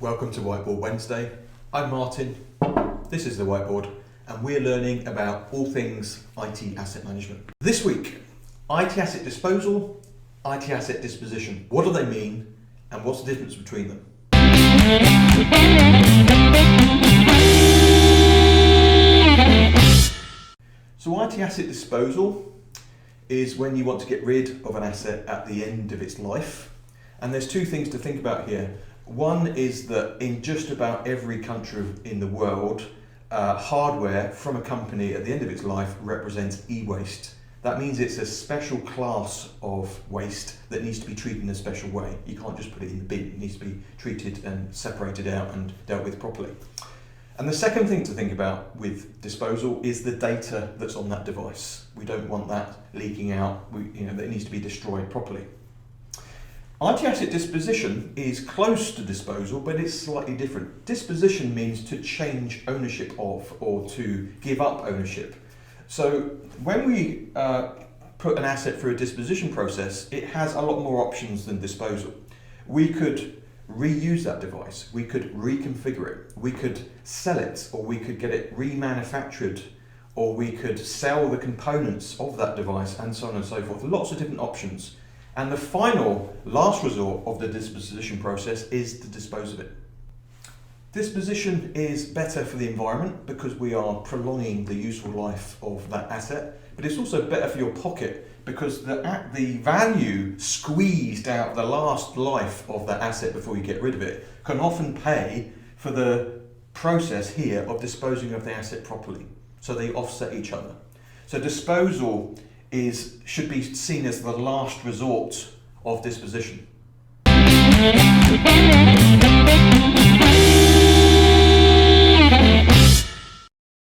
Welcome to Whiteboard Wednesday. I'm Martin, this is the whiteboard, and we're learning about all things IT asset management. This week, IT asset disposal, IT asset disposition. What do they mean and what's the difference between them? So IT asset disposal is when you want to get rid of an asset at the end of its life. And there's two things to think about here. One is that in just about every country in the world, hardware from a company at the end of its life represents e-waste. That means it's a special class of waste that needs to be treated in a special way. You can't just put it in the bin, it needs to be treated and separated out and dealt with properly. And the second thing to think about with disposal is the data that's on that device. We don't want that leaking out, that needs to be destroyed properly. IT asset disposition is close to disposal, but it's slightly different. Disposition means to change ownership of or to give up ownership. So when we put an asset through a disposition process, it has a lot more options than disposal. We could reuse that device, we could reconfigure it, we could sell it, or we could get it remanufactured, or we could sell the components of that device, and so on and so forth. Lots of different options. And the final, last resort of the disposition process is to dispose of it. Disposition is better for the environment because we are prolonging the useful life of that asset, but it's also better for your pocket because the value squeezed out the last life of that asset before you get rid of it can often pay for the process here of disposing of the asset properly. So they offset each other. So disposal should be seen as the last resort of disposition.